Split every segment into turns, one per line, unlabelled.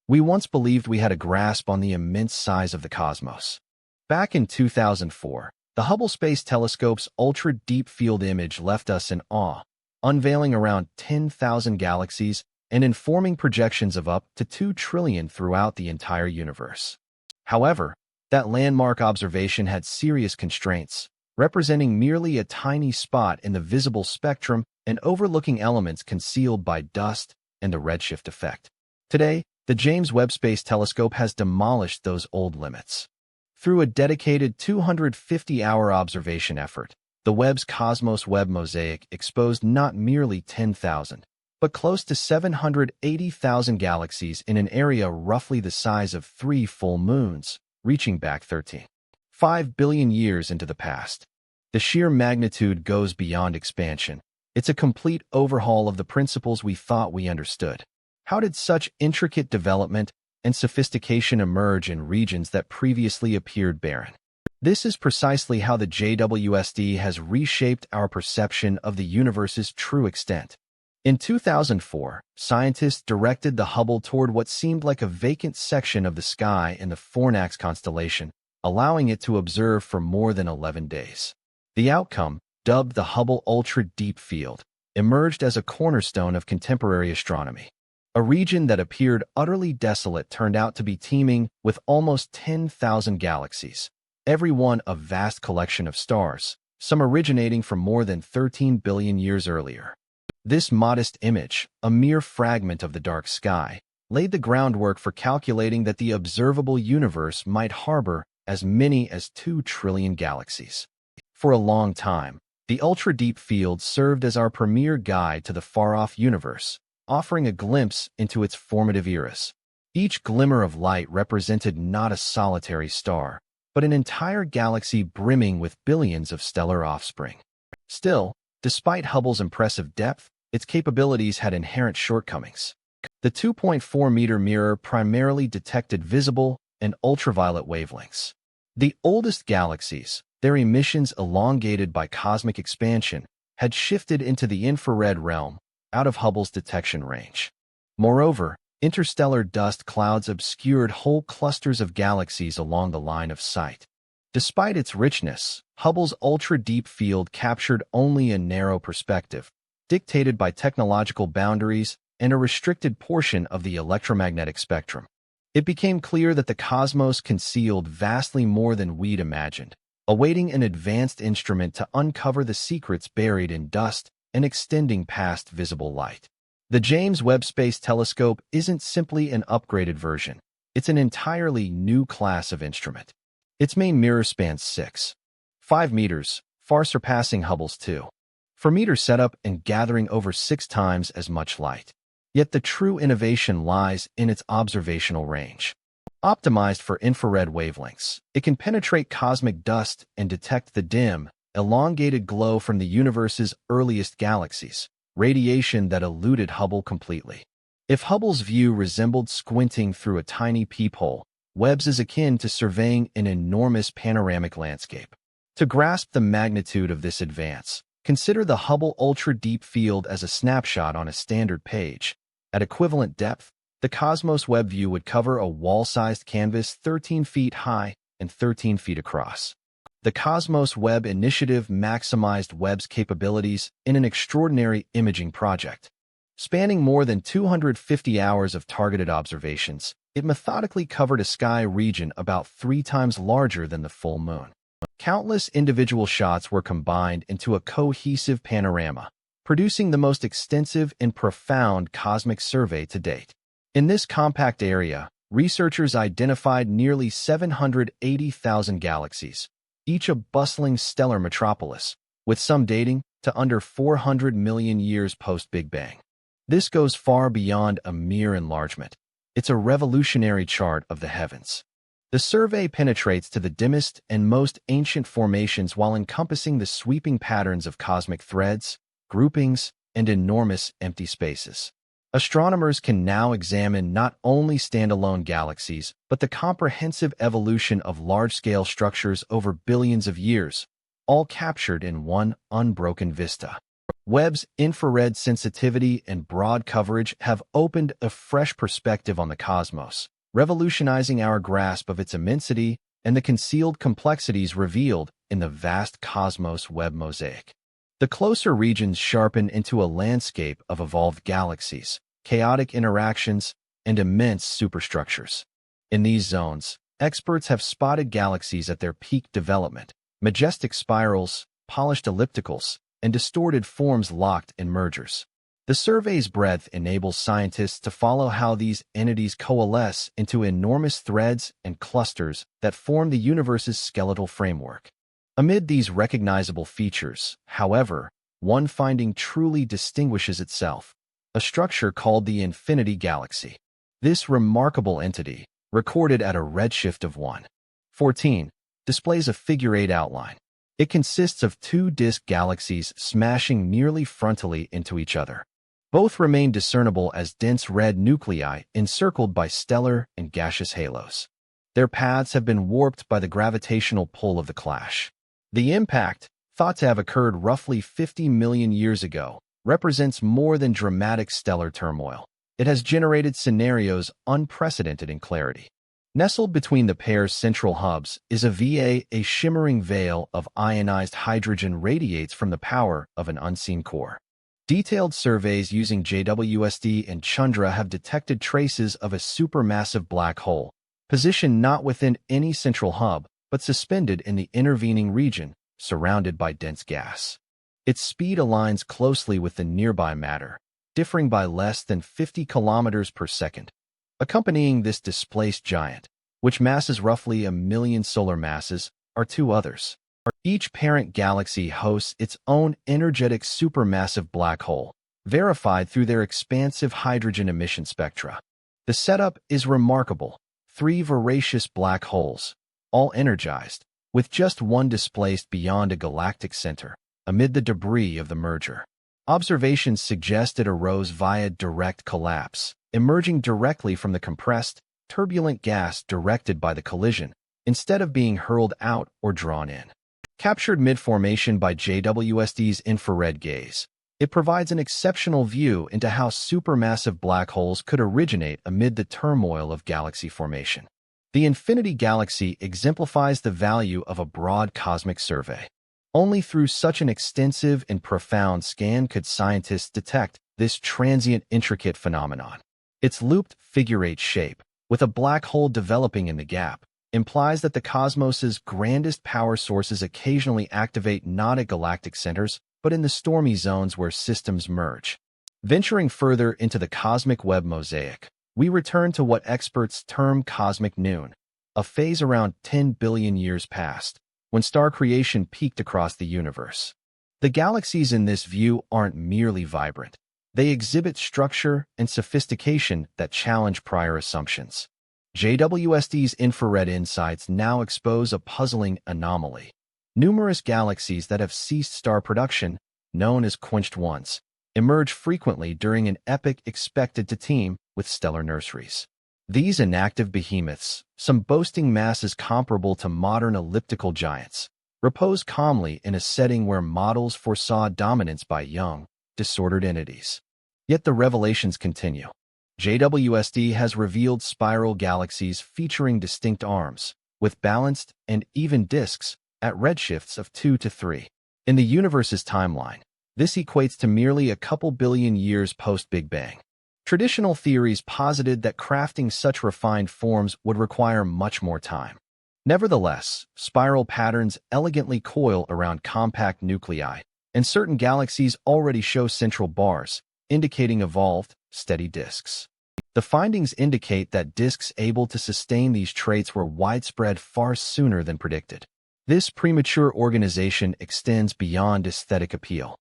We once believed we had a grasp on the immense size of the cosmos. Back in 2004, the Hubble Space Telescope's ultra-deep field image left us in awe, unveiling around 10,000 galaxies and informing projections of up to 2 trillion throughout the entire universe. However, that landmark observation had serious constraints, representing merely a tiny spot in the visible spectrum and overlooking elements concealed by dust and the redshift effect. Today, the James Webb Space Telescope has demolished those old limits. Through a dedicated 250-hour observation effort, the Webb's Cosmos Webb mosaic exposed not merely 10,000, but close to 780,000 galaxies in an area roughly the size of 3 full moons, reaching back 13.5 billion years into the past. The sheer magnitude goes beyond expansion. It's a complete overhaul of the principles we thought we understood. How did such intricate development and sophistication emerge in regions that previously appeared barren? This is precisely how the JWST has reshaped our perception of the universe's true extent. In 2004, scientists directed the Hubble toward what seemed like a vacant section of the sky in the Fornax constellation, allowing it to observe for more than 11 days. The outcome, dubbed the Hubble Ultra Deep Field, emerged as a cornerstone of contemporary astronomy. A region that appeared utterly desolate turned out to be teeming with almost 10,000 galaxies, every one a vast collection of stars, some originating from more than 13 billion years earlier. This modest image, a mere fragment of the dark sky, laid the groundwork for calculating that the observable universe might harbor as many as 2 trillion galaxies. For a long time, the ultra-deep field served as our premier guide to the far-off universe, offering a glimpse into its formative eras. Each glimmer of light represented not a solitary star, but an entire galaxy brimming with billions of stellar offspring. Still, despite Hubble's impressive depth, its capabilities had inherent shortcomings. The 2.4-meter mirror primarily detected visible and ultraviolet wavelengths. The oldest galaxies, their emissions elongated by cosmic expansion, had shifted into the infrared realm, out of Hubble's detection range. Moreover, interstellar dust clouds obscured whole clusters of galaxies along the line of sight. Despite its richness, Hubble's ultra-deep field captured only a narrow perspective, dictated by technological boundaries and a restricted portion of the electromagnetic spectrum. It became clear that the cosmos concealed vastly more than we'd imagined, awaiting an advanced instrument to uncover the secrets buried in dust and extending past visible light. The James Webb Space Telescope isn't simply an upgraded version. It's an entirely new class of instrument. Its main mirror spans 6.5 meters, far surpassing Hubble's 2.4-meter setup and gathering over 6 times as much light. Yet the true innovation lies in its observational range. Optimized for infrared wavelengths, it can penetrate cosmic dust and detect the dim, elongated glow from the universe's earliest galaxies, radiation that eluded Hubble completely. If Hubble's view resembled squinting through a tiny peephole, Webb's is akin to surveying an enormous panoramic landscape. To grasp the magnitude of this advance, consider the Hubble Ultra Deep Field as a snapshot on a standard page. At equivalent depth, the Cosmos Webb view would cover a wall-sized canvas 13 feet high and 13 feet across. The Cosmos Webb initiative maximized Webb's capabilities in an extraordinary imaging project. Spanning more than 250 hours of targeted observations, it methodically covered a sky region about 3 times larger than the full moon. Countless individual shots were combined into a cohesive panorama, producing the most extensive and profound cosmic survey to date. In this compact area, researchers identified nearly 780,000 galaxies, each a bustling stellar metropolis, with some dating to under 400 million years post-Big Bang. This goes far beyond a mere enlargement. It's a revolutionary chart of the heavens. The survey penetrates to the dimmest and most ancient formations while encompassing the sweeping patterns of cosmic threads, groupings, and enormous empty spaces. Astronomers can now examine not only standalone galaxies, but the comprehensive evolution of large-scale structures over billions of years, all captured in one unbroken vista. Webb's infrared sensitivity and broad coverage have opened a fresh perspective on the cosmos, revolutionizing our grasp of its immensity and the concealed complexities revealed in the vast cosmos Webb mosaic. The closer regions sharpen into a landscape of evolved galaxies, chaotic interactions, and immense superstructures. In these zones, experts have spotted galaxies at their peak development, majestic spirals, polished ellipticals, and distorted forms locked in mergers. The survey's breadth enables scientists to follow how these entities coalesce into enormous threads and clusters that form the universe's skeletal framework. Amid these recognizable features, however, one finding truly distinguishes itself: a structure called the Infinity Galaxy. This remarkable entity, recorded at a redshift of 1.14, displays a figure-8 outline. It consists of two disk galaxies smashing nearly frontally into each other. Both remain discernible as dense red nuclei encircled by stellar and gaseous halos. Their paths have been warped by the gravitational pull of the clash. The impact, thought to have occurred roughly 50 million years ago, represents more than dramatic stellar turmoil. It has generated scenarios unprecedented in clarity. Nestled between the pair's central hubs is a shimmering veil of ionized hydrogen radiates from the power of an unseen core. Detailed surveys using JWST and Chandra have detected traces of a supermassive black hole, positioned not within any central hub, but suspended in the intervening region, surrounded by dense gas. Its speed aligns closely with the nearby matter, differing by less than 50 kilometers per second. Accompanying this displaced giant, which masses roughly 1 million solar masses, are two others. Each parent galaxy hosts its own energetic supermassive black hole, verified through their expansive hydrogen emission spectra. The setup is remarkable: 3 voracious black holes, all energized, with just one displaced beyond a galactic center, amid the debris of the merger. Observations suggest it arose via direct collapse, emerging directly from the compressed, turbulent gas directed by the collision, instead of being hurled out or drawn in. Captured mid-formation by JWST's infrared gaze, it provides an exceptional view into how supermassive black holes could originate amid the turmoil of galaxy formation. The Infinity Galaxy exemplifies the value of a broad cosmic survey. Only through such an extensive and profound scan could scientists detect this transient, intricate phenomenon. Its looped figure-8 shape, with a black hole developing in the gap, implies that the cosmos's grandest power sources occasionally activate not at galactic centers, but in the stormy zones where systems merge. Venturing further into the cosmic Webb mosaic, we return to what experts term cosmic noon, a phase around 10 billion years past, when star creation peaked across the universe. The galaxies in this view aren't merely vibrant. They exhibit structure and sophistication that challenge prior assumptions. JWST's infrared insights now expose a puzzling anomaly. Numerous galaxies that have ceased star production, known as quenched ones, emerge frequently during an epoch expected to teem with stellar nurseries. These inactive behemoths, some boasting masses comparable to modern elliptical giants, repose calmly in a setting where models foresaw dominance by young, disordered entities. Yet the revelations continue. JWST has revealed spiral galaxies featuring distinct arms, with balanced and even disks, at redshifts of 2 to 3. In the universe's timeline, this equates to merely a couple billion years post-Big Bang. Traditional theories posited that crafting such refined forms would require much more time. Nevertheless, spiral patterns elegantly coil around compact nuclei, and certain galaxies already show central bars, indicating evolved, steady disks. The findings indicate that disks able to sustain these traits were widespread far sooner than predicted. This premature organization extends beyond aesthetic appeal.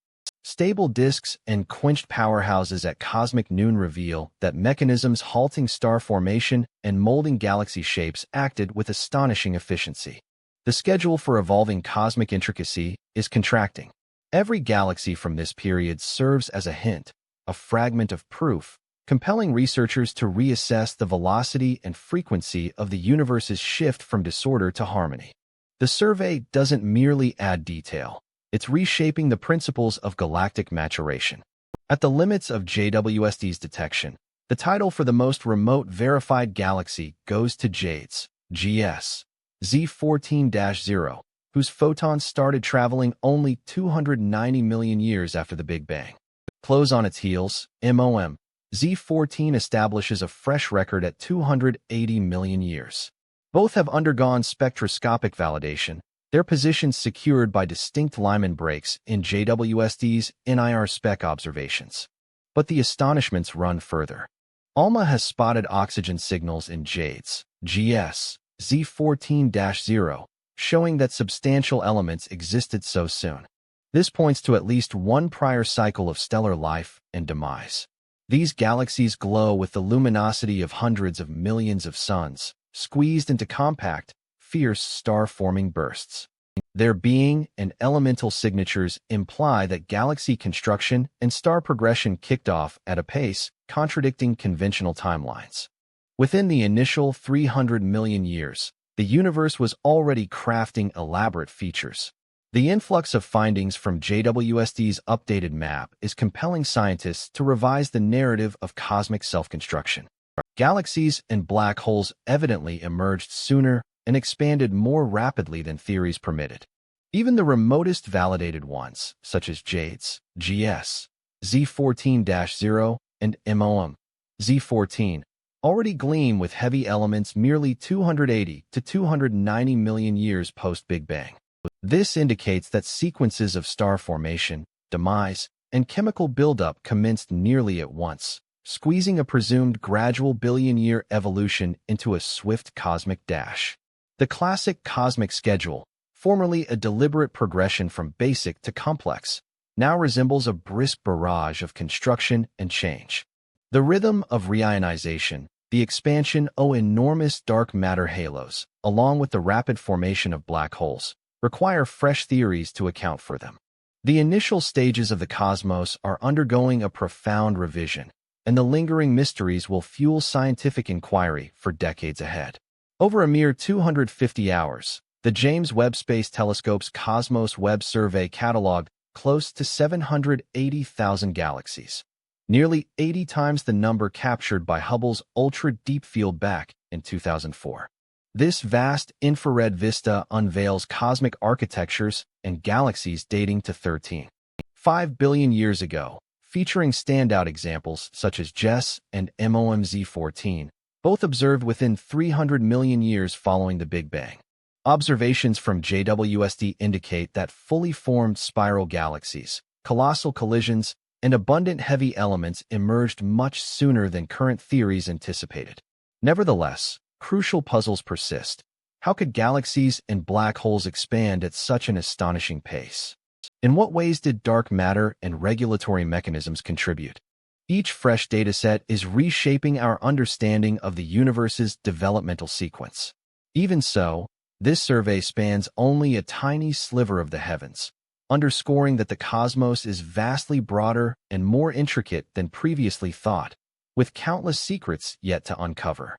Stable disks and quenched powerhouses at cosmic noon reveal that mechanisms halting star formation and molding galaxy shapes acted with astonishing efficiency. The schedule for evolving cosmic intricacy is contracting. Every galaxy from this period serves as a hint, a fragment of proof, compelling researchers to reassess the velocity and frequency of the universe's shift from disorder to harmony. The survey doesn't merely add detail. It's reshaping the principles of galactic maturation. At the limits of JWST's detection, the title for the most remote verified galaxy goes to Jade's GS Z14-0, whose photons started traveling only 290 million years after the Big Bang. Close on its heels, MOM Z14 establishes a fresh record at 280 million years. Both have undergone spectroscopic validation, their positions secured by distinct Lyman breaks in JWST's NIR spec observations. But the astonishments run further. ALMA has spotted oxygen signals in Jade's GS Z14-0, showing that substantial elements existed so soon. This points to at least one prior cycle of stellar life and demise. These galaxies glow with the luminosity of hundreds of millions of suns, squeezed into compact, fierce star-forming bursts. Their being and elemental signatures imply that galaxy construction and star progression kicked off at a pace contradicting conventional timelines. Within the initial 300 million years, the universe was already crafting elaborate features. The influx of findings from JWST's updated map is compelling scientists to revise the narrative of cosmic self-construction. Galaxies and black holes evidently emerged sooner and expanded more rapidly than theories permitted. Even the remotest validated ones, such as Jade's GS Z14-0 and MOM Z14, already gleam with heavy elements merely 280 to 290 million years post-Big Bang. This indicates that sequences of star formation, demise, and chemical buildup commenced nearly at once, squeezing a presumed gradual billion-year evolution into a swift cosmic dash. The classic cosmic schedule, formerly a deliberate progression from basic to complex, now resembles a brisk barrage of construction and change. The rhythm of reionization, the expansion of enormous dark matter halos, along with the rapid formation of black holes, require fresh theories to account for them. The initial stages of the cosmos are undergoing a profound revision, and the lingering mysteries will fuel scientific inquiry for decades ahead. Over a mere 250 hours, the James Webb Space Telescope's Cosmos Webb Survey cataloged close to 780,000 galaxies, nearly 80 times the number captured by Hubble's ultra-deep field back in 2004. This vast infrared vista unveils cosmic architectures and galaxies dating to 13.5 billion years ago, featuring standout examples such as JES and MOMZ14, both observed within 300 million years following the Big Bang. Observations from JWST indicate that fully formed spiral galaxies, colossal collisions, and abundant heavy elements emerged much sooner than current theories anticipated. Nevertheless, crucial puzzles persist. How could galaxies and black holes expand at such an astonishing pace? In what ways did dark matter and regulatory mechanisms contribute? Each fresh dataset is reshaping our understanding of the universe's developmental sequence. Even so, this survey spans only a tiny sliver of the heavens, underscoring that the cosmos is vastly broader and more intricate than previously thought, with countless secrets yet to uncover.